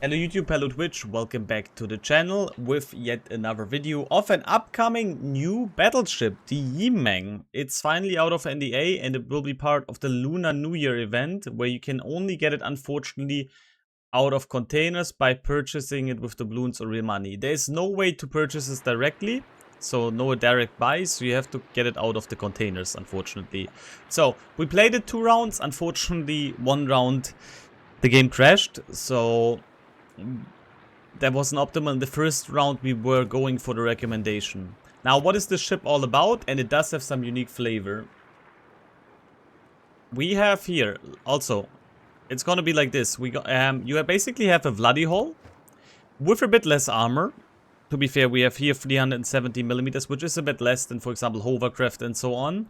Hello YouTube, hello Twitch, welcome back to the channel with yet another video of an upcoming new battleship, the Yimeng. It's finally out of NDA and it will be part of the Lunar New Year event, where you can only get it unfortunately out of containers by purchasing it with doubloons or real money. There's no way to purchase this directly, so no direct buys, so you have to get it out of the containers unfortunately. So we played it 2 rounds, unfortunately 1 round the game crashed, so that wasn't optimal. In the first round we were going for the recommendation. Now what is this ship all about? And it does have some unique flavor. We have here also, it's gonna be like this. We got you basically have a Bloody Hull with a bit less armor. To be fair, we have here 370 millimeters, which is a bit less than, for example, hovercraft and so on.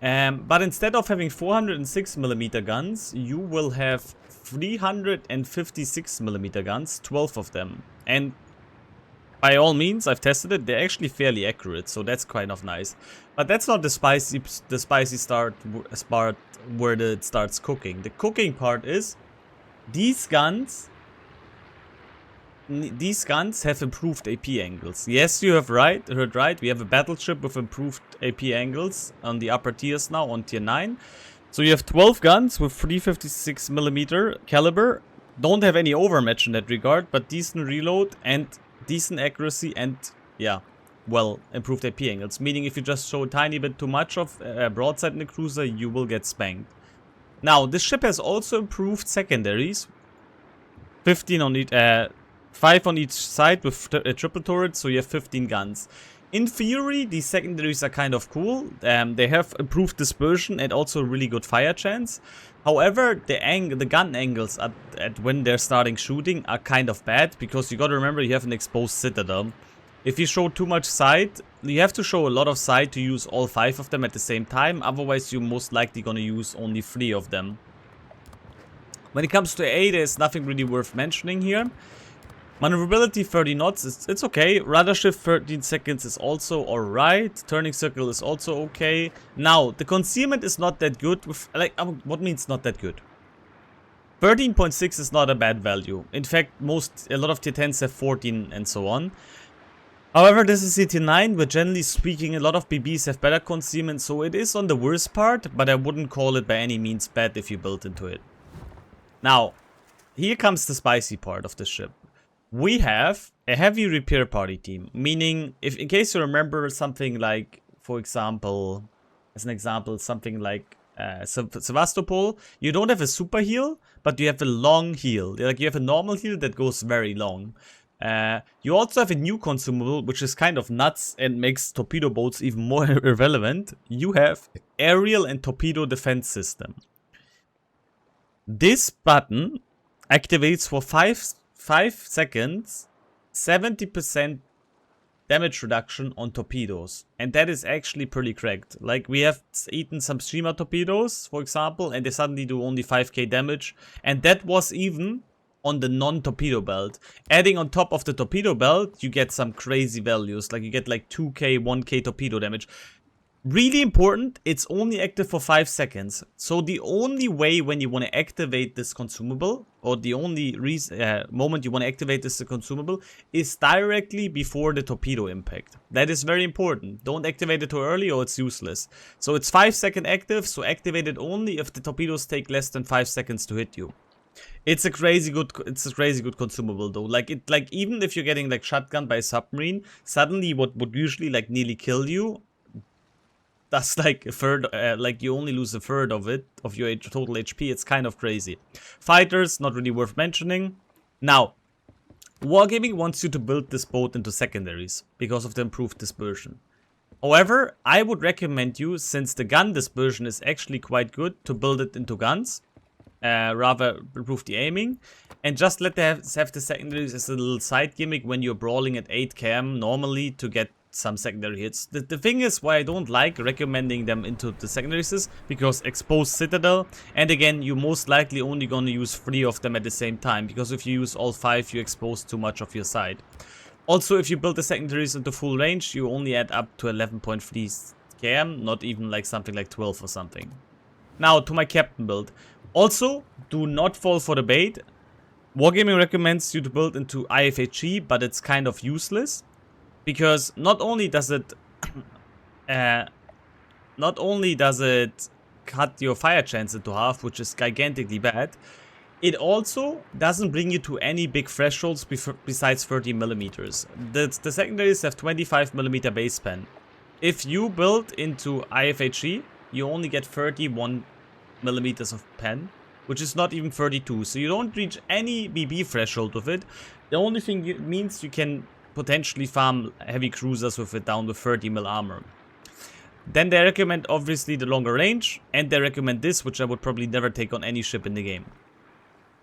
But instead of having 406 millimeter guns, you will have 356 millimeter guns, 12 of them. And by all means, I've tested it, they're actually fairly accurate, so that's kind of nice. But that's not the spicy part where it starts cooking. The cooking part is these guns have improved AP angles. Yes, you have heard right. We have a battleship with improved AP angles on the upper tiers now, on tier 9. So you have 12 guns with 356mm caliber. Don't have any overmatch in that regard, but decent reload and decent accuracy and, yeah, well, improved AP angles. Meaning if you just show a tiny bit too much of broadside in the cruiser, you will get spanked. Now, this ship has also improved secondaries. 15 on each... 5 on each side with triple turrets, so you have 15 guns. In theory, these secondaries are kind of cool. They have improved dispersion and also really good fire chance. However, the gun angles at when they're starting shooting are kind of bad, because you gotta remember you have an exposed citadel. If you show too much side, you have to show a lot of side to use all 5 of them at the same time. Otherwise, you're most likely gonna use only 3 of them. When it comes to A, there's nothing really worth mentioning here. Maneuverability 30 knots, it's okay. Rudder shift 13 seconds is also alright. Turning circle is also okay. Now, the concealment is not that good. What means not that good? 13.6 is not a bad value. In fact, a lot of tier 10s have 14 and so on. However, this is tier 9, where generally speaking, a lot of BBs have better concealment, so it is on the worst part, but I wouldn't call it by any means bad if you build into it. Now, here comes the spicy part of the ship. We have a heavy repair party team, meaning, if in case you remember something like, for example, something like Sevastopol, you don't have a super heal, but you have a long heal. Like, you have a normal heal that goes very long. You also have a new consumable, which is kind of nuts and makes torpedo boats even more irrelevant. You have aerial and torpedo defense system. This button activates for 5 seconds, 70% damage reduction on torpedoes. And that is actually pretty cracked. Like, we have eaten some streamer torpedoes, for example, and they suddenly do only 5k damage. And that was even on the non-torpedo belt. Adding on top of the torpedo belt, you get some crazy values. Like, you get like 2k, 1k torpedo damage. Really important, it's only active for 5 seconds. So the only way when you want to activate this consumable, or the only moment you want to activate this consumable, is directly before the torpedo impact. That is very important. Don't activate it too early or it's useless. So it's 5-second active, so activate it only if the torpedoes take less than 5 seconds to hit you. It's a crazy good consumable though. Like even if you're getting like shotgun by a submarine, suddenly what would usually like nearly kill you, that's like a third, like you only lose a third of it, of your total HP. It's kind of crazy. Fighters, not really worth mentioning. Now, Wargaming wants you to build this boat into secondaries because of the improved dispersion. However, I would recommend you, since the gun dispersion is actually quite good, to build it into guns. Rather improve the aiming. And just let them have the secondaries as a little side gimmick when you're brawling at 8 cam normally to get some secondary hits. The thing is why I don't like recommending them into the secondaries is because exposed citadel, and again, you're most likely only gonna use 3 of them at the same time, because if you use all 5, you expose too much of your side. Also, if you build the secondaries into full range, you only add up to 11.3 km, not even like something like 12 or something. Now to my captain build. Also, do not fall for the bait. Wargaming recommends you to build into IFHE, but it's kind of useless. Because not only does it cut your fire chance into half, which is gigantically bad, it also doesn't bring you to any big thresholds besides 30 millimeters. The secondaries have 25 millimeter base span. If you build into IFHE, you only get 31 millimeters of pen, which is not even 32. So you don't reach any BB threshold with it. The only thing it means you can potentially farm heavy cruisers with it down with 30 mil armor. Then they recommend obviously the longer range, and they recommend this, which I would probably never take on any ship in the game.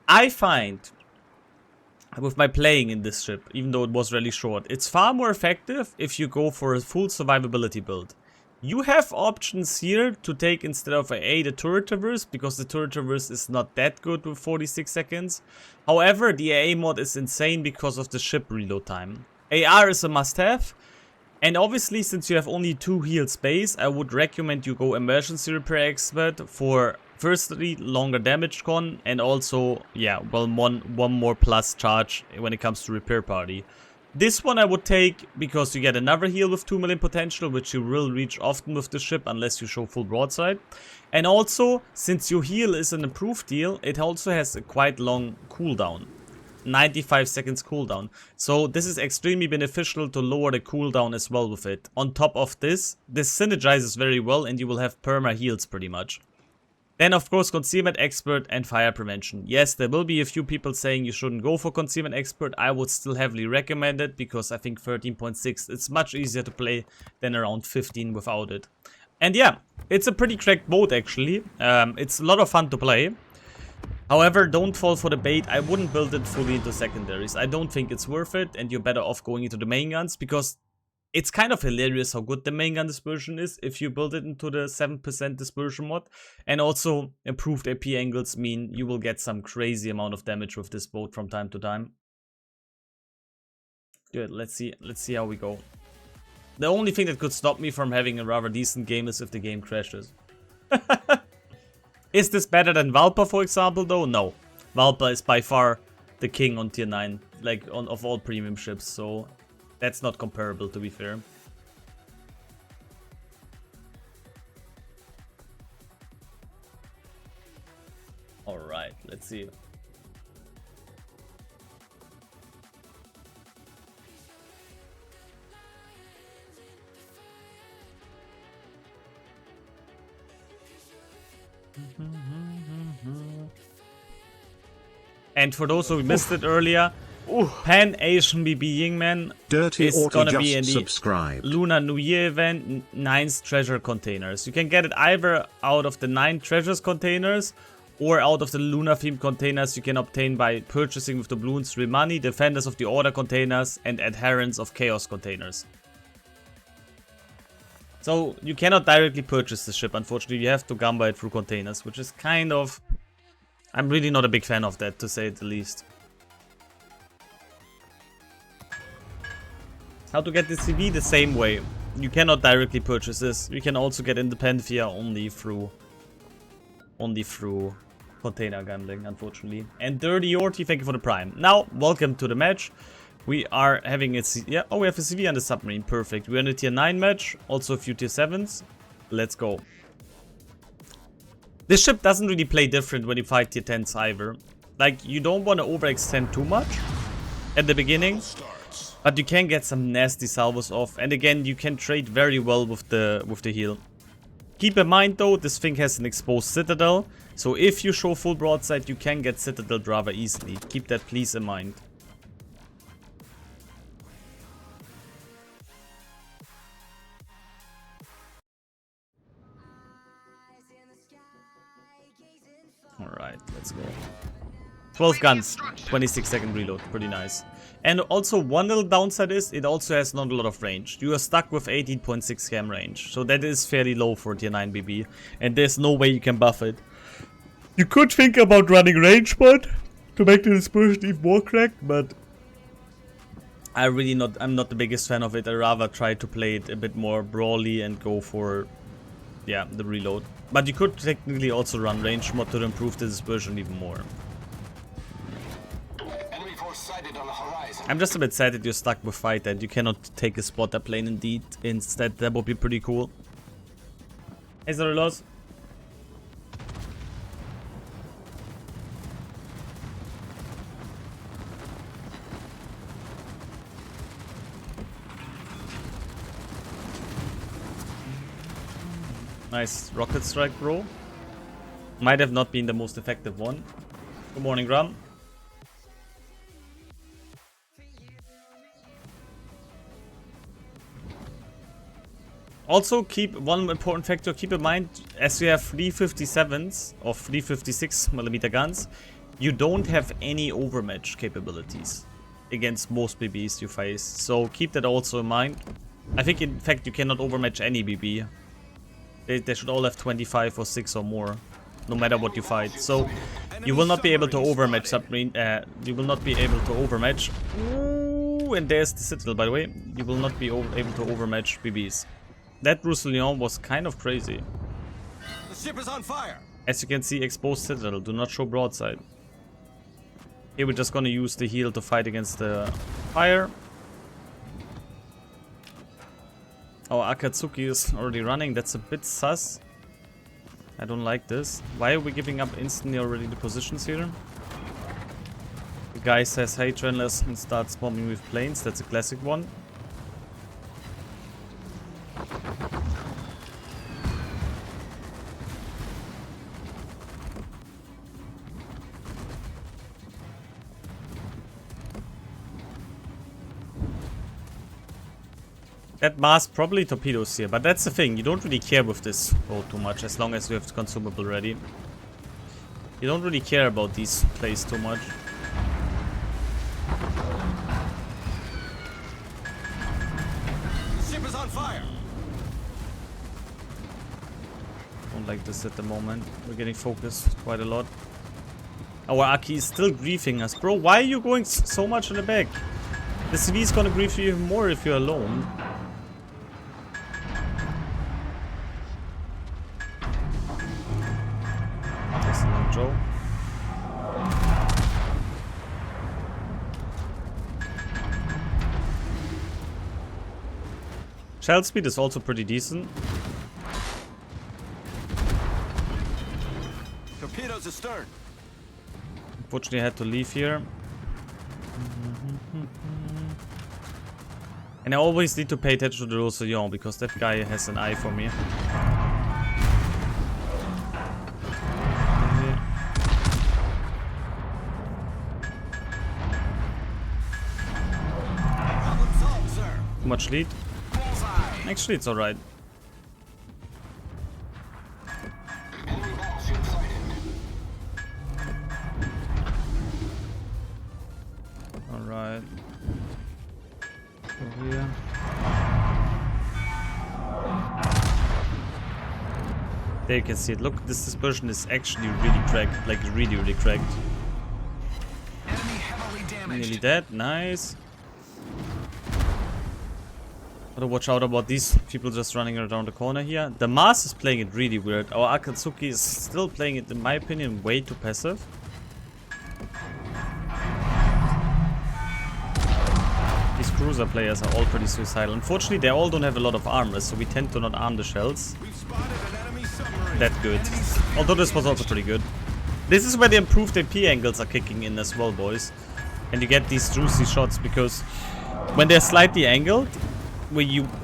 I find, with my playing in this ship, even though it was really short, it's far more effective if you go for a full survivability build. You have options here to take instead of A, the turret traverse, because the turret traverse is not that good with 46 seconds. However, the AA mod is insane because of the ship reload time. AR is a must-have, and obviously since you have only 2 heal space, I would recommend you go emergency repair expert for firstly longer damage con, and also, yeah, well, one more plus charge when it comes to repair party. This one I would take because you get another heal with 2 million potential, which you will reach often with the ship unless you show full broadside. And also, since your heal is an improved heal, it also has a quite long cooldown. 95 seconds cooldown. So this is extremely beneficial to lower the cooldown as well with it. On top of this synergizes very well and you will have perma heals pretty much. Then of course concealment expert and fire prevention. Yes, there will be a few people saying you shouldn't go for concealment expert. I would still heavily recommend it because I think 13.6 it's much easier to play than around 15 without it. And yeah, it's a pretty cracked boat actually. It's a lot of fun to play. However, don't fall for the bait. I wouldn't build it fully into secondaries. I don't think it's worth it, and you're better off going into the main guns because it's kind of hilarious how good the main gun dispersion is if you build it into the 7% dispersion mod. And also, improved AP angles mean you will get some crazy amount of damage with this boat from time to time. Good, let's see how we go. The only thing that could stop me from having a rather decent game is if the game crashes. Is this better than Valpa, for example, though? No. Valpa is by far the king on tier 9, like of all premium ships, so that's not comparable, to be fair. Alright, let's see. And for those who missed it earlier, Pan-Asian BB Yimeng is gonna be in the Lunar New Year event, 9's treasure containers. You can get it either out of the 9 treasures containers or out of the lunar themed containers you can obtain by purchasing with the balloons real money, defenders of the order containers, and adherents of chaos containers. So you cannot directly purchase the ship, unfortunately. You have to gamba it through containers, which is kind of... I'm really not a big fan of that, to say the least. How to get the CV? The same way. You cannot directly purchase this. You can also get independent via only through container gambling, unfortunately. And Dirty Yorty, thank you for the prime. Now, welcome to the match. We are having a yeah, oh, we have a CV on the submarine. Perfect. We're in a tier 9 match. Also a few tier 7s. Let's go. This ship doesn't really play different when you fight tier 10s either. Like, you don't want to overextend too much at the beginning, but you can get some nasty salvos off. And again, you can trade very well with the heal. Keep in mind though, this thing has an exposed citadel, so if you show full broadside, you can get citadel rather easily. Keep that please in mind. Alright, let's go. 12 guns, 26-second reload, pretty nice. And also one little downside is, it also has not a lot of range. You are stuck with 18.6 cam range, so that is fairly low for tier 9 BB. And there's no way you can buff it. You could think about running range mod to make the dispersion even more cracked, but I'm not the biggest fan of it. I rather try to play it a bit more brawly and go for, yeah, the reload. But you could technically also run range mod to improve the dispersion even more. I'm just a bit sad that you're stuck with fight and you cannot take a spotter plane indeed. Instead, that would be pretty cool. Hey, sorry, loss. Nice rocket strike, bro. Might have not been the most effective one. Good morning, Grum. Also, keep one important factor, keep in mind, as you have 357s or 356mm guns, you don't have any overmatch capabilities against most BBs you face. So keep that also in mind. I think in fact you cannot overmatch any BB. They should all have 25 or 6 or more, no matter what you fight. So you will not be able to overmatch submarine. You will not be able to overmatch. Ooh, and there's the Citadel, by the way. You will not be able to overmatch BBs. That Roussillon was kind of crazy. The ship is on fire. As you can see, exposed Citadel. Do not show broadside. Here we're just gonna use the heal to fight against the fire. Our Akatsuki is already running. That's a bit sus. I don't like this. Why are we giving up instantly already the positions here? The guy says hey Trendless and starts bombing with planes. That's a classic one. That Mars probably torpedoes here, but that's the thing. You don't really care with this boat too much as long as you have the consumable ready. You don't really care about these plays too much. The ship is on fire. Don't like this at the moment. We're getting focused quite a lot. Our Aki is still griefing us. Bro, why are you going so much in the back? The CV is gonna grief you even more if you're alone. Joe. Shell speed is also pretty decent. Torpedoes astern. Unfortunately, I had to leave here. And I always need to pay attention to the Roussillon because that guy has an eye for me. Much lead. Actually, it's alright. Alright. Go here. There you can see it. Look, this dispersion is actually really cracked. Like, really cracked. Enemy heavily damaged. Nearly dead. Nice. Gotta watch out about these people just running around the corner here. The Mars is playing it really weird. Our Akatsuki is still playing it, in my opinion, way too passive. These cruiser players are all pretty suicidal. Unfortunately, they all don't have a lot of armor, so we tend to not arm the shells. That good. Although this was also pretty good. This is where the improved AP angles are kicking in as well, boys. And you get these juicy shots because when they're slightly angled,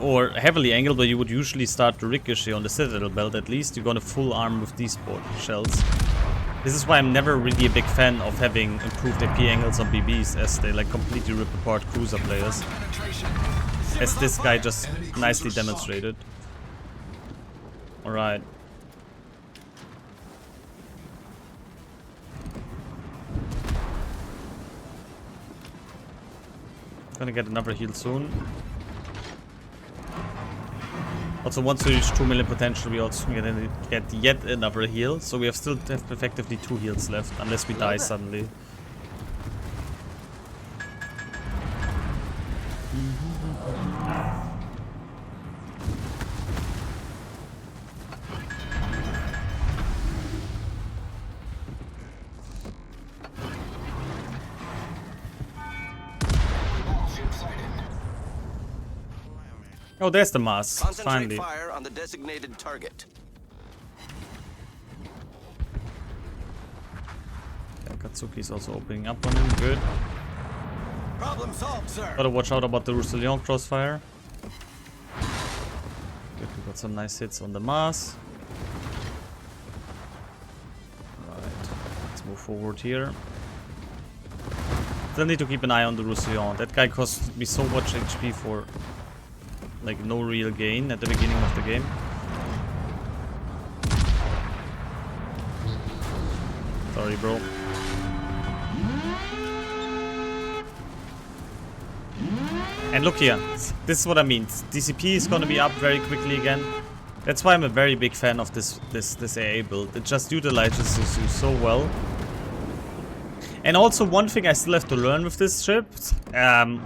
or heavily angled, where you would usually start to ricochet on the Citadel belt, at least you're gonna full arm with these shells. This is why I'm never really a big fan of having improved AP angles on BBs, as they like completely rip apart cruiser players, as this guy just nicely demonstrated. Alright. Gonna get another heal soon. Also, once we reach 2 million potential, we also get yet another heal. So we still have effectively 2 heals left, unless we die suddenly. Oh, there's the mass. Concentrate Finally. fire on the designated target. Yeah, Katsuki's also opening up on him. Good. Problem solved, sir. Gotta watch out about the Roussillon crossfire. Good, we got some nice hits on the mass. Right, let's move forward here. Still need to keep an eye on the Roussillon. That guy cost me so much HP for like no real gain at the beginning of the game. Sorry, bro. And look here, this is what I mean. DCP is gonna be up very quickly again. That's why I'm a very big fan of this AA build. It just utilizes you so well. And also one thing I still have to learn with this ship,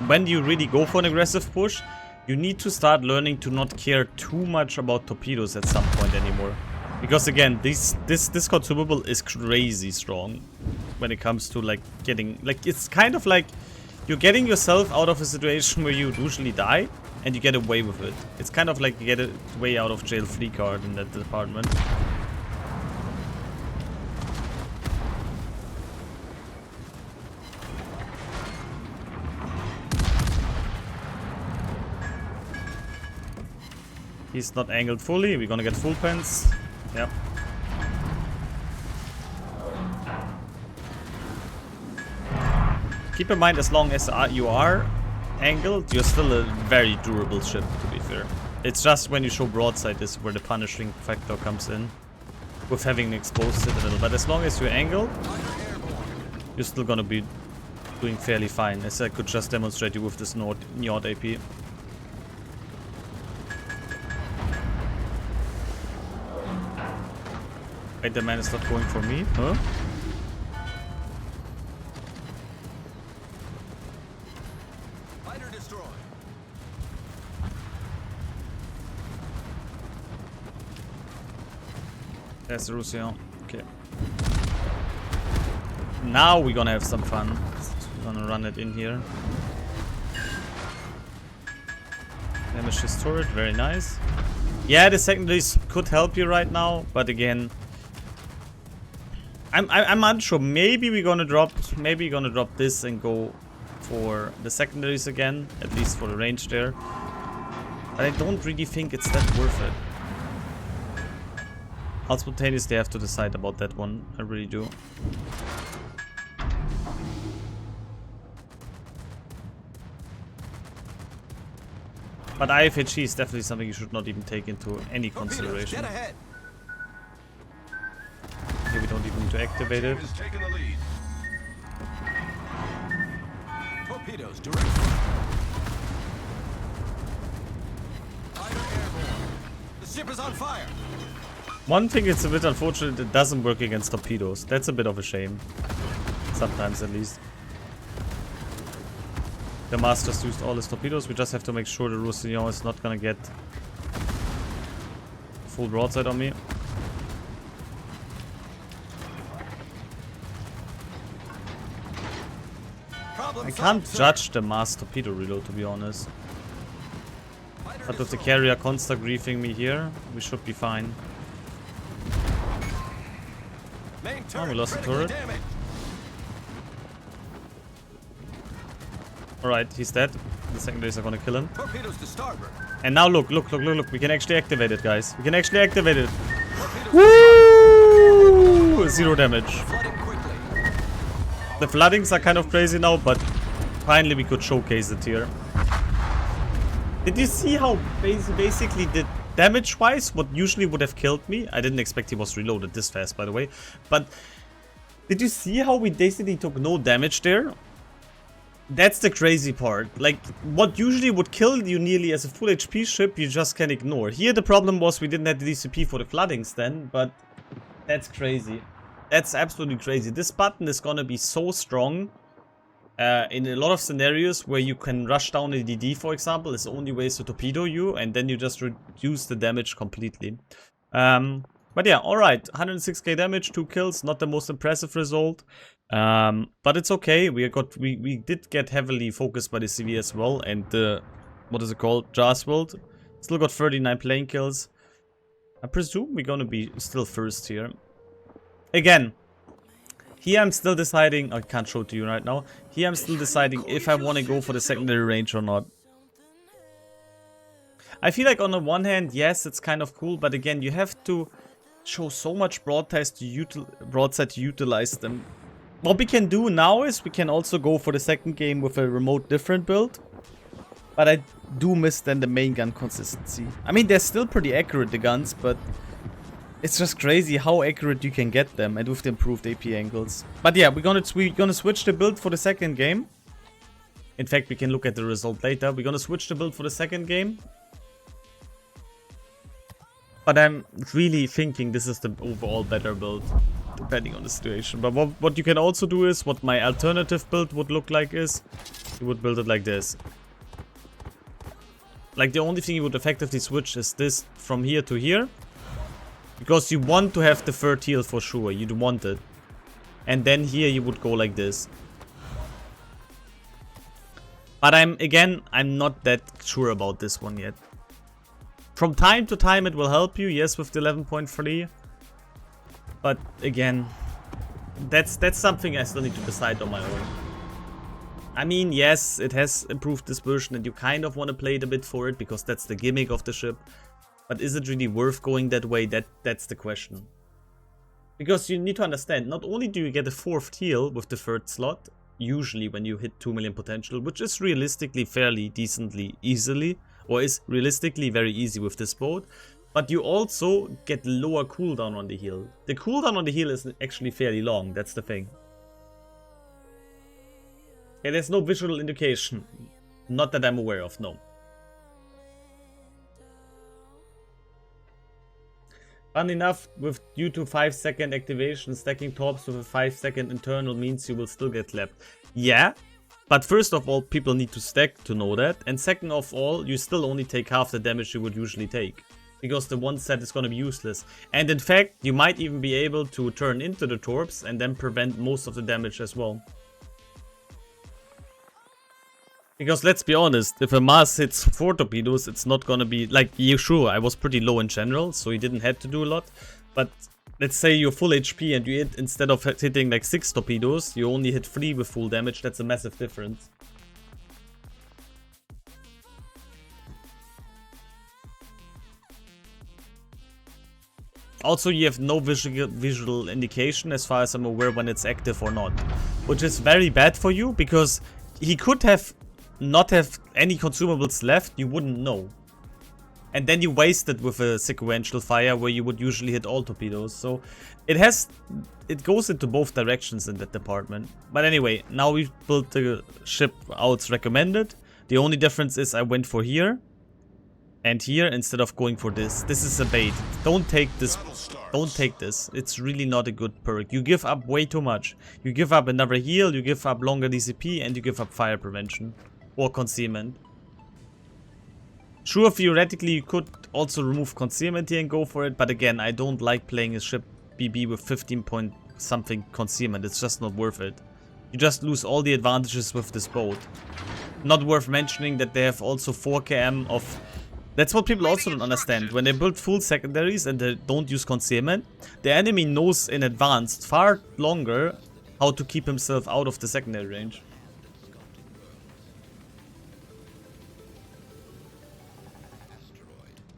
when you really go for an aggressive push, you need to start learning to not care too much about torpedoes at some point anymore. Because again, this consumable is crazy strong when it comes to like getting, like it's kind of like you're getting yourself out of a situation where you usually die and you get away with it. It's kind of like you get a way out of jail free card in that department. He's not angled fully. We're gonna get full pens. Yep. Keep in mind, as long as you are angled, you're still a very durable ship, to be fair. It's just when you show broadside is where the punishing factor comes in. With having exposed it a little. But as long as you're angled, you're still gonna be doing fairly fine. As I could just demonstrate you with this Njord AP. Wait, the man is not going for me? Huh? Fighter destroyed. There's the Roussillon. Okay. Now we're gonna have some fun. We're gonna run it in here. Damage his turret, very nice. Yeah, the secondaries could help you right now, but again, I'm unsure. Maybe we're gonna drop this and go for the secondaries again, at least for the range there. But I don't really think it's that worth it. I'll spontaneously have to decide about that one. I really do. But IFHE is definitely something you should not even take into any consideration. Get ahead. Okay, we don't even need to activate it. Is taking the lead. Torpedoes direct. Fighter airborne. The ship is on fire. One thing it's a bit unfortunate, it doesn't work against torpedoes. That's a bit of a shame. Sometimes at least. The Mars just used all his torpedoes. We just have to make sure the Roussillon is not gonna get full broadside on me. I can't judge the Mars torpedo reload, to be honest. But with the carrier constant griefing me here, we should be fine. Oh, we lost the turret. Alright, he's dead. The secondaries are gonna kill him. Torpedoes to starboard. And now look. We can actually activate it, guys. We can actually activate it. Woo! 0 damage. Flooding quickly. The floodings are kind of crazy now, but finally we could showcase it here. Did you see how basically the damage-wise, what usually would have killed me? I didn't expect he was reloaded this fast, by the way. But did you see how we basically took no damage there? That's the crazy part. Like, what usually would kill you nearly as a full HP ship, you just can ignore. Here the problem was we didn't have the DCP for the floodings then, but that's crazy. That's absolutely crazy. This button is gonna be so strong in a lot of scenarios where you can rush down a DD, for example. It's the only way to torpedo you, and then you just reduce the damage completely. But yeah, alright. 106k damage, 2 kills, not the most impressive result. But it's okay. We did get heavily focused by the CV as well, and the, what is it called? Jaws world. Still got 39 plane kills. I presume we're gonna be still first here. Again, here I'm still deciding, I can't show it to you right now. Here I'm still deciding if I want to go for the secondary range or not. I feel like on the one hand, yes, it's kind of cool, but again, you have to show so much broadside to utilize them. What we can do now is we can also go for the second game with a remote different build. But I do miss then the main gun consistency. I mean, they're still pretty accurate, the guns, but it's just crazy how accurate you can get them and with the improved AP angles. But yeah, we're gonna switch the build for the second game. In fact, we can look at the result later. We're gonna switch the build for the second game. But I'm really thinking this is the overall better build, depending on the situation. But what you can also do is, what my alternative build would look like is, you would build it like this. Like, the only thing you would effectively switch is this from here to here. Because you want to have the third heal for sure, you'd want it. And then here you would go like this. But I'm not that sure about this one yet. From time to time it will help you, yes, with the 11.3. But again, that's something I still need to decide on my own. I mean, yes, it has improved this version and you kind of want to play it a bit for it because that's the gimmick of the ship. But is it really worth going that way? That's the question. Because you need to understand, not only do you get a 4th heal with the 3rd slot, usually when you hit 2 million potential, which is realistically fairly decently easily, or is realistically very easy with this boat, but you also get lower cooldown on the heal. The cooldown on the heal is actually fairly long, that's the thing. Yeah, there's no visual indication. Not that I'm aware of, no. Fun enough, due to 5-second activation, stacking torps with a 5-second internal means you will still get clapped. Yeah, but first of all, people need to stack to know that. And second of all, you still only take half the damage you would usually take. Because the one set is going to be useless. And in fact, you might even be able to turn into the torps and then prevent most of the damage as well. Because let's be honest, if a Mars hits 4 torpedoes, it's not gonna be, like, yeah, sure, I was pretty low in general, so you didn't have to do a lot. But let's say you're full HP and you hit, instead of hitting like 6 torpedoes, you only hit 3 with full damage, that's a massive difference. Also, you have no visual indication as far as I'm aware when it's active or not. Which is very bad for you, because he could have not have any consumables left, you wouldn't know. And then you waste it with a sequential fire where you would usually hit all torpedoes. So it goes into both directions in that department. But anyway, now we've built the ship out recommended. The only difference is I went for here and here instead of going for this. This is a bait. Don't take this. Don't take this. It's really not a good perk. You give up way too much. You give up another heal, you give up longer DCP, and you give up fire prevention. Or concealment. Sure, theoretically you could also remove concealment here and go for it, but again, I don't like playing a ship BB with 15 point something concealment. It's just not worth it. You just lose all the advantages with this boat. Not worth mentioning that they have also 4 km of... That's what people also don't understand. When they build full secondaries and they don't use concealment, the enemy knows in advance far longer how to keep himself out of the secondary range.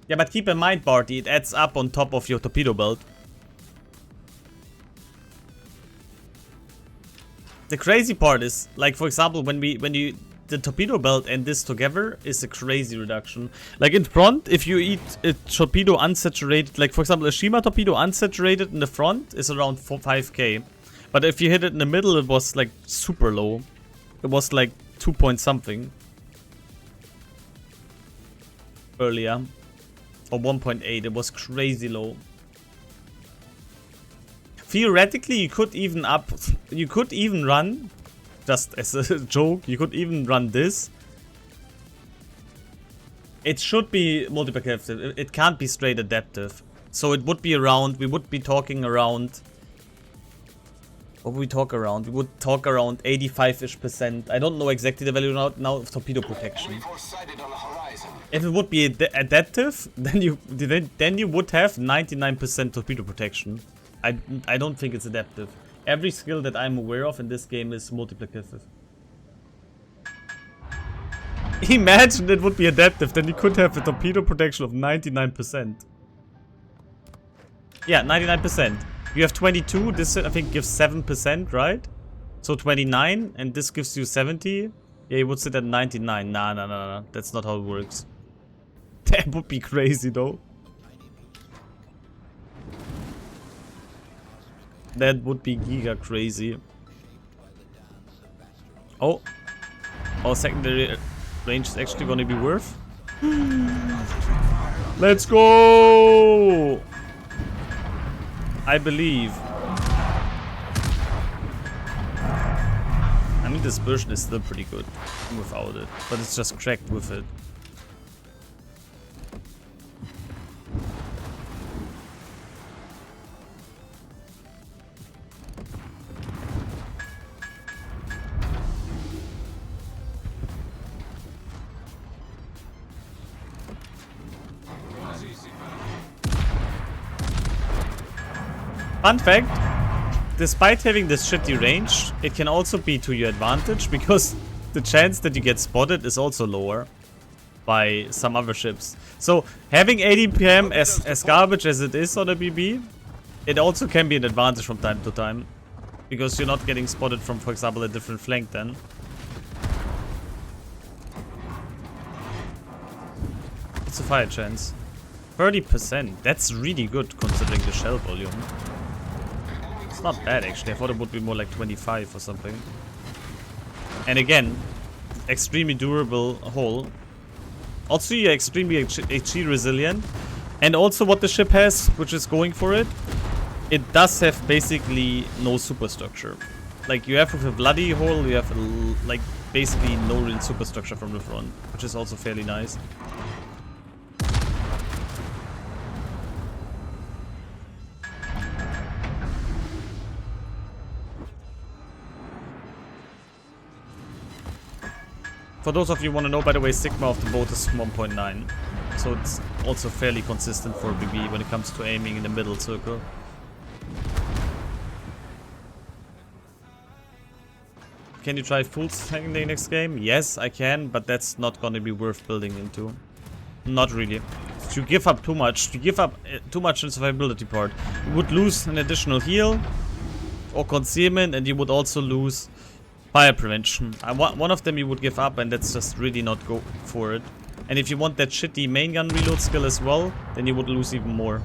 Yeah, but keep in mind, Barty, it adds up on top of your torpedo belt. The crazy part is, like, for example, when the torpedo belt and this together is a crazy reduction. Like in front, if you eat a torpedo unsaturated, like for example a Shima torpedo unsaturated in the front is around 5k. But if you hit it in the middle, it was like super low. It was like 2 point something earlier. Or 1.8, it was crazy low. Theoretically, you could even run, just as a joke, you could even run this. It should be multiplicative, it can't be straight adaptive. So it would be around, we would be talking around, what would we talk around? We would talk around 85-ish%. I don't know exactly the value now of torpedo protection. If it would be adaptive, then you would have 99% torpedo protection. I don't think it's adaptive. Every skill that I'm aware of in this game is multiplicative. Imagine it would be adaptive, then you could have a torpedo protection of 99%. Yeah, 99%. You have 22, this I think gives 7%, right? So 29, and this gives you 70. Yeah, you would sit at 99. Nah. That's not how it works. That would be crazy though. That would be giga crazy. Oh. Our secondary range is actually gonna be worth. Let's go! I believe. I mean, this version is still pretty good without it, but it's just cracked with it. Fun fact, despite having this shitty range, it can also be to your advantage because the chance that you get spotted is also lower by some other ships. So having 80 PM as garbage as it is on a BB, it also can be an advantage from time to time. Because you're not getting spotted from, for example, a different flank then. It's a fire chance. 30%, that's really good considering the shell volume. It's not bad actually, I thought it would be more like 25 or something. And again, extremely durable hull. Also you're extremely HE resilient. And also what the ship has, which is going for it, it does have basically no superstructure. Like you have with a bloody hull, you have like basically no real superstructure from the front, which is also fairly nice. For those of you who want to know, by the way, Sigma of the boat is 1.9. So it's also fairly consistent for BB when it comes to aiming in the middle circle. Can you try full secondary next game? Yes, I can, but that's not going to be worth building into. Not really. If you give up too much, in the survivability part, you would lose an additional heal or concealment, and you would also lose fire prevention. One of them you would give up, and that's just really not go for it. And if you want that shitty main gun reload skill as well, then you would lose even more.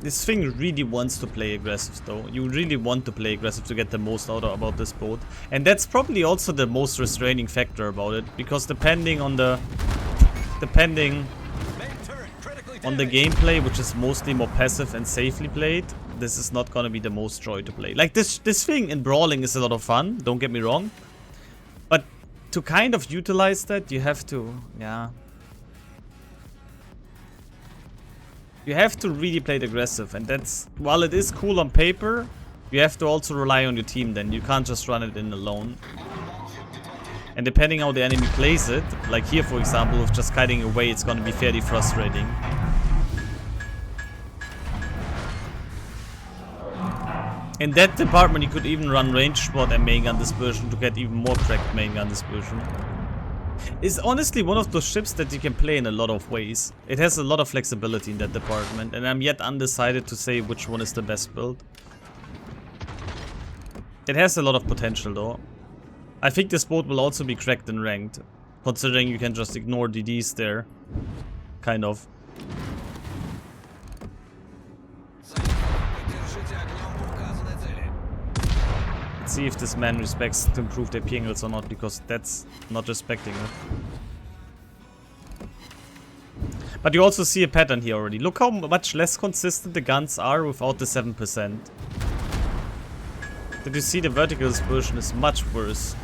This thing really wants to play aggressive though. You really want to play aggressive to get the most out about this boat. And that's probably also the most restraining factor about it. Because depending on the gameplay, which is mostly more passive and safely played, this is not gonna be the most joy to play. Like this thing in brawling is a lot of fun, don't get me wrong. But to kind of utilize that, you have to, yeah. You have to really play it aggressive, and that's, while it is cool on paper, you have to also rely on your team then. You can't just run it in alone. And depending how the enemy plays it, like here for example, with just kiting away, it's gonna be fairly frustrating. In that department, you could even run range spot and main gun dispersion to get even more cracked main gun dispersion. It's honestly one of those ships that you can play in a lot of ways. It has a lot of flexibility in that department, and I'm yet undecided to say which one is the best build. It has a lot of potential though. I think this boat will also be cracked and ranked, considering you can just ignore DDs there. Kind of. Let's see if this man respects the improved AP angles or not, because that's not respecting it. But you also see a pattern here already. Look how much less consistent the guns are without the 7%. Did you see the vertical dispersion is much worse?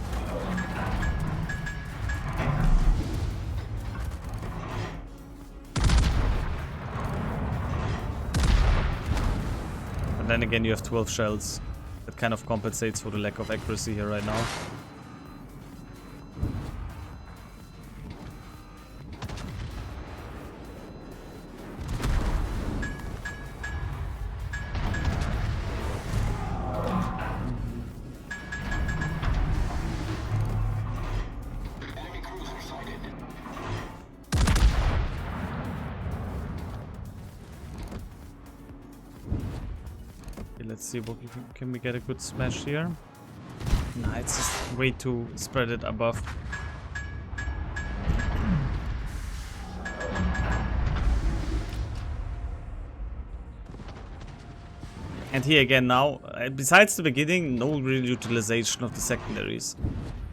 But then again, you have 12 shells. That kind of compensates for the lack of accuracy here right now. Let's see what can we get a good smash here. Nah, it's just way too spread it above. And here again now, besides the beginning, no real utilization of the secondaries.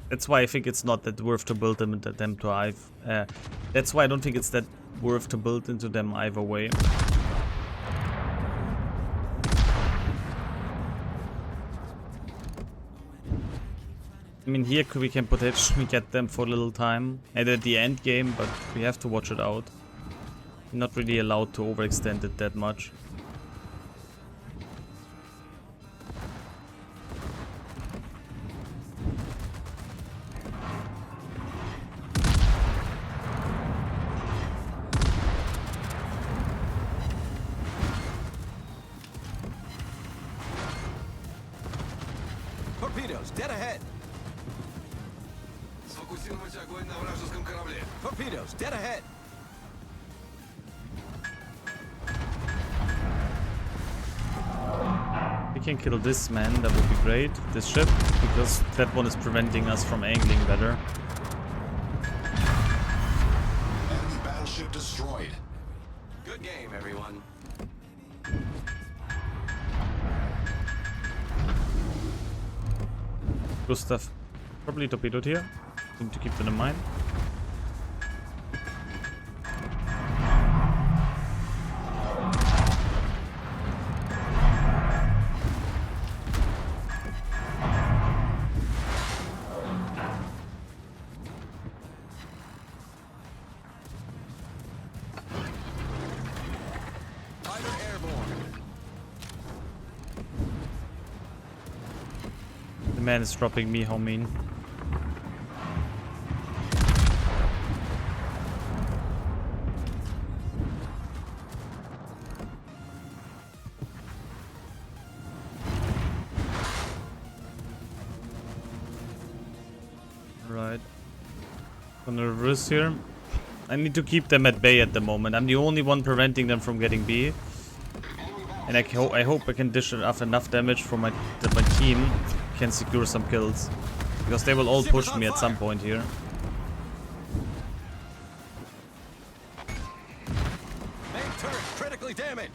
That's why I think it's not that worth to build them into them to either. That's why I don't think it's that worth to build into them either way. I mean, here we can potentially get them for a little time and at the end game, but we have to watch it out. We're not really allowed to overextend it that much. Torpedoes, dead ahead. Torpedoes, dead ahead. We can kill this man, that would be great, this ship, because that one is preventing us from angling better. Enemy battleship destroyed. Good game, everyone. Gustav probably torpedoed here. Need to keep that in mind. The man is dropping me, how mean. Right. Gonna reverse here. I need to keep them at bay at the moment. I'm the only one preventing them from getting B. And I hope I can dish enough damage for that my team can secure some kills. Because they will all push me at some point here. Main turret critically damaged.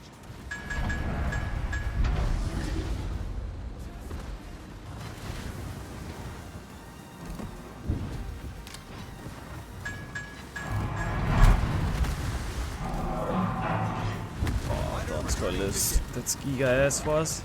Lives. That's giga ass for us.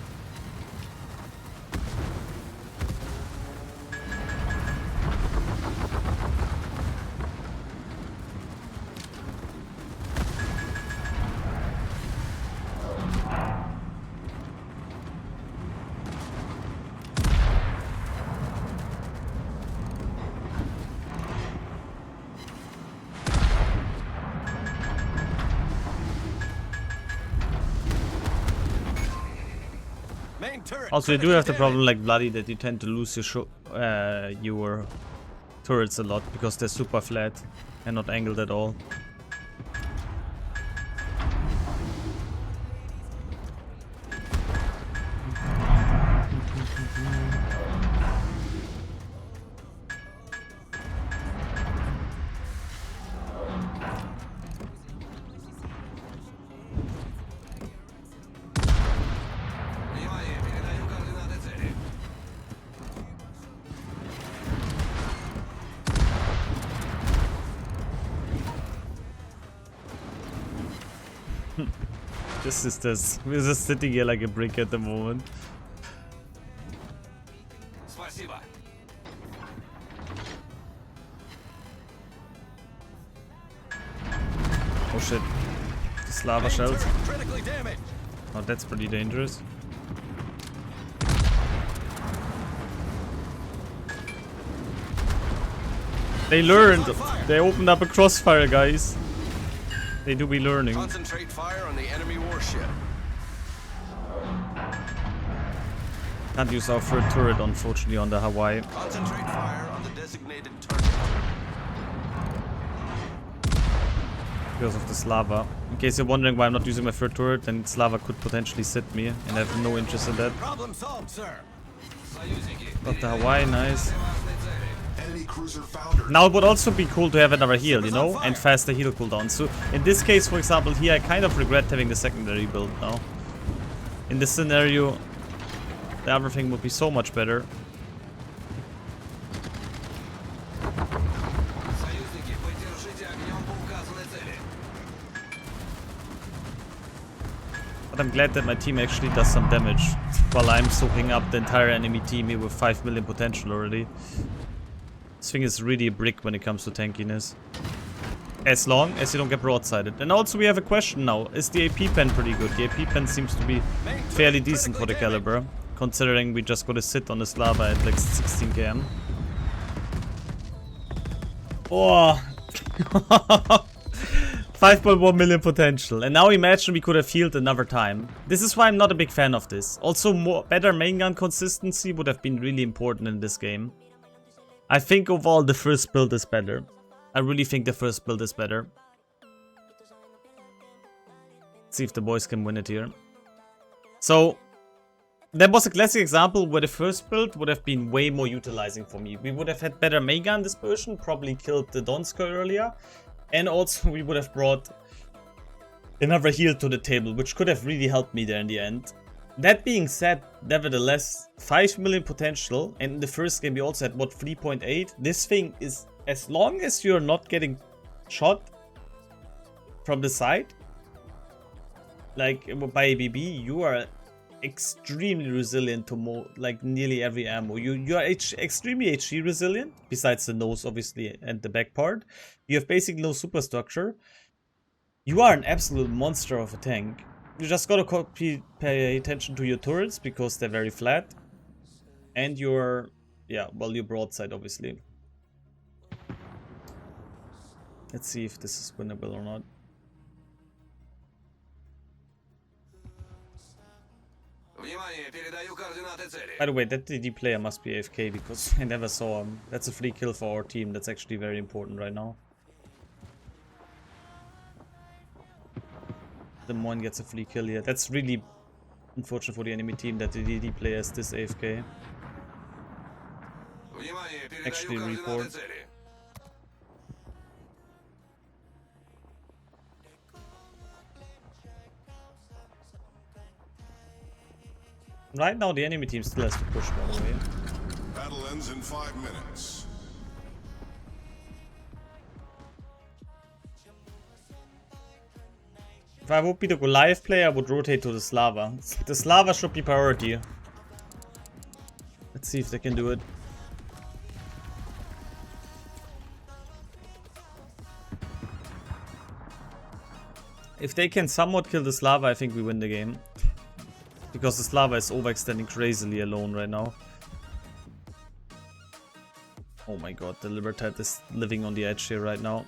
Also, you do have the problem like Bloody that you tend to lose your turrets a lot because they're super flat and not angled at all. We're just sitting here like a brick at the moment. Oh shit. This lava shells. Oh, that's pretty dangerous. They learned. They opened up a crossfire, guys. They do be learning. Concentrate fire on the enemy warship. Can't use our third turret, unfortunately, on the Hawaii. Concentrate fire on the designated target. Because of this lava. In case you're wondering why I'm not using my third turret, then this lava could potentially sit me, and I have no interest in that. Problem solved, sir. Got the Hawaii, nice. Enemy cruiser founder. Now it would also be cool to have another heal, you know, and faster heal cooldown. So in this case, for example, here I kind of regret having the secondary build now. In this scenario, the other thing would be so much better. But I'm glad that my team actually does some damage while I'm soaking up the entire enemy team here with 5 million potential already. This thing is really a brick when it comes to tankiness. As long as you don't get broadsided. And also we have a question now. Is the AP pen pretty good? The AP pen seems to be fairly decent for the caliber. Considering we just gotta sit on this lava at like 16 km. Oh! 5.1 million potential. And now imagine we could have healed another time. This is why I'm not a big fan of this. Also, better main gun consistency would have been really important in this game. I think overall the first build is better. I really think the first build is better. Let's see if the boys can win it here. So, that was a classic example where the first build would have been way more utilizing for me. We would have had better main gun dispersion, probably killed the Donsker earlier. And also we would have brought another heal to the table, which could have really helped me there in the end. That being said, nevertheless, 5 million potential, and in the first game we also had, what, 3.8? This thing is, as long as you're not getting shot from the side, like by ABB, you are extremely resilient to like nearly every ammo. You are extremely HE resilient, besides the nose obviously and the back part. You have basically no superstructure. You are an absolute monster of a tank. You just gotta pay attention to your turrets because they're very flat. And your, yeah, well, your broadside obviously. Let's see if this is winnable or not. By the way, that DD player must be AFK because I never saw him. That's a free kill for our team. That's actually very important right now. The Moin gets a free kill here. That's really unfortunate for the enemy team that the DD player is this AFK. Actually report. Right now the enemy team still has to push, by the way. Battle ends in 5 minutes. If I would be the Goliath player, I would rotate to this lava. This lava should be priority. Let's see if they can do it. If they can somewhat kill this lava, I think we win the game. Because this lava is overextending crazily alone right now. Oh my god, the Libertad is living on the edge here right now.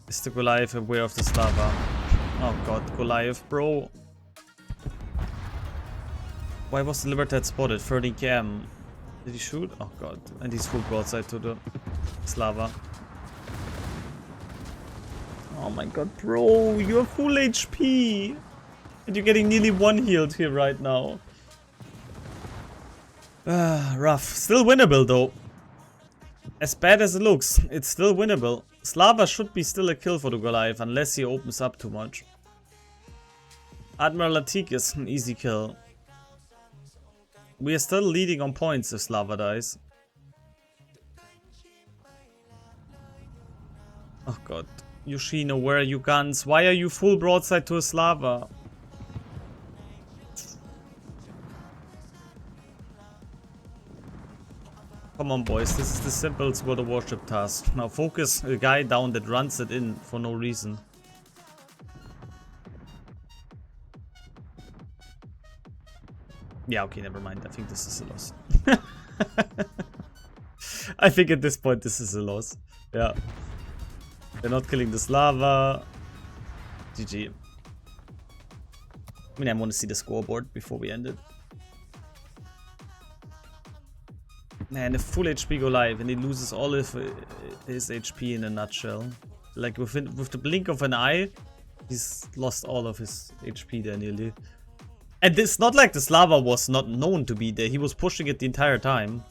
Is the Goliath aware of this lava? Oh god, Goliath, bro. Why was the Libertad spotted? 30 km. Did he shoot? Oh god. And he's full broadside to the lava. Oh my god, bro, you're full HP. And you're getting nearly one healed here right now. Rough. Still winnable though. As bad as it looks, it's still winnable. Slava should be still a kill for the Goliath unless he opens up too much. Admiral Atik is an easy kill. We are still leading on points if Slava dies. Oh god. Yoshino, where are you guns? Why are you full broadside to a Slava? Come on boys, this is the simplest World of Warship task. Now focus a guy down that runs it in for no reason. Yeah, okay, never mind. I think this is a loss. I think at this point this is a loss. Yeah. They're not killing this lava. GG. I mean, I want to see the scoreboard before we end it. Man, if full HP go live and he loses all of his HP in a nutshell. Like with the blink of an eye, he's lost all of his HP there nearly. And it's not like this lava was not known to be there. He was pushing it the entire time.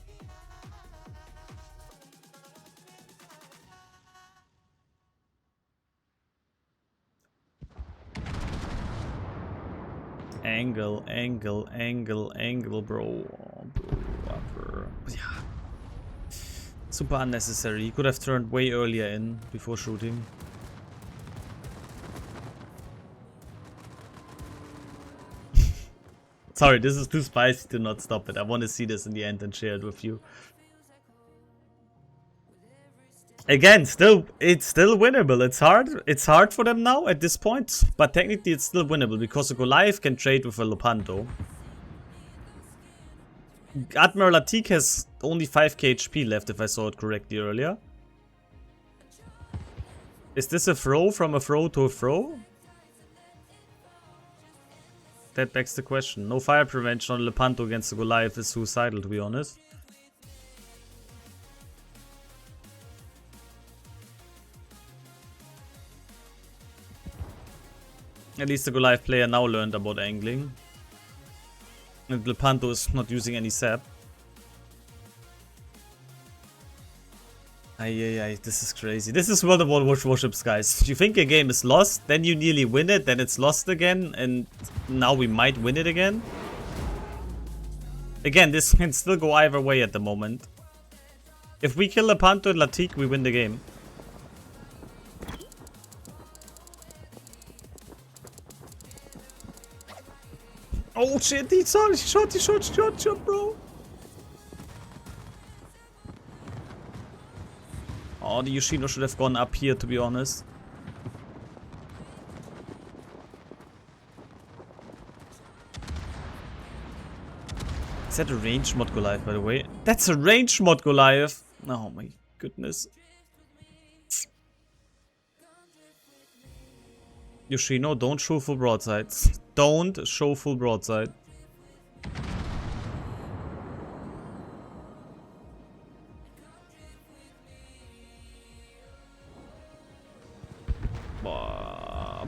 Angle, angle, angle, angle, bro. Oh, bro. Yeah. Super unnecessary. He could have turned way earlier in before shooting. Sorry, this is too spicy to not stop it. I want to see this in the end and share it with you. Again, it's still winnable. It's hard for them now at this point, but technically it's still winnable because a Goliath can trade with a Lopanto. Admiral Atik has only 5k HP left, if I saw it correctly earlier. Is this a throw from a throw to a throw? That begs the question. No fire prevention on Lepanto against the Goliath is suicidal, to be honest. At least the Goliath player now learned about angling. And Lepanto is not using any sap. Ay, this is crazy. This is World of Warships, guys. If you think a game is lost, then you nearly win it, then it's lost again, and now we might win it again. Again, this can still go either way at the moment. If we kill Lepanto and Latik, we win the game. Oh shit, he shot, bro. Oh, the Yoshino should have gone up here, to be honest. Is that a range mod Goliath, by the way? That's a range mod Goliath! Oh my goodness. Yoshino, don't show full broadsides. Don't show full broadside.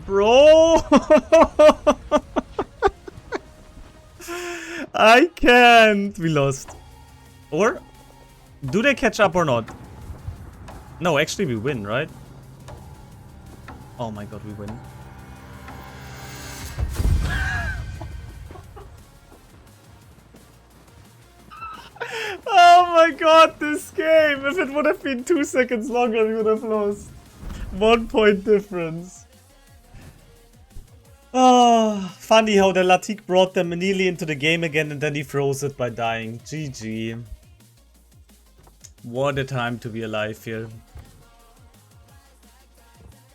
Bro! I can't! We lost. Or? Do they catch up or not? No, actually we win, right? Oh my god, we win. Oh my god, this game! If it would have been 2 seconds longer, we would have lost. 1 point difference. Oh, funny how the Latik brought them nearly into the game again and then he froze it by dying. GG. What a time to be alive here.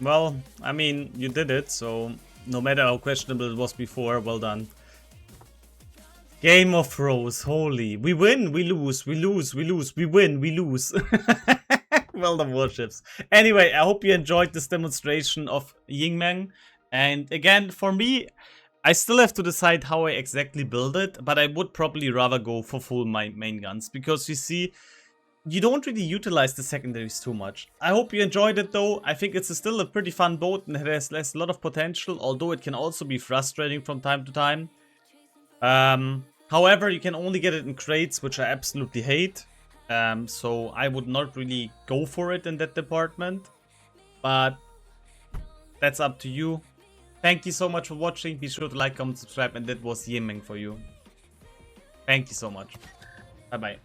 Well, I mean, you did it, so no matter how questionable it was before, well done. Game of Throws, holy. We win, we lose, we lose, we lose, we win, we lose. Well done, Warships. Anyway, I hope you enjoyed this demonstration of Yimeng. And again, for me, I still have to decide how I exactly build it, but I would probably rather go for full main guns, because you see, you don't really utilize the secondaries too much. I hope you enjoyed it though. I think it's still a pretty fun boat and it has a lot of potential, although it can also be frustrating from time to time. However, you can only get it in crates, which I absolutely hate. So I would not really go for it in that department. But that's up to you. Thank you so much for watching. Be sure to like, comment, subscribe, and that was Yimeng for you. Thank you so much. Bye bye.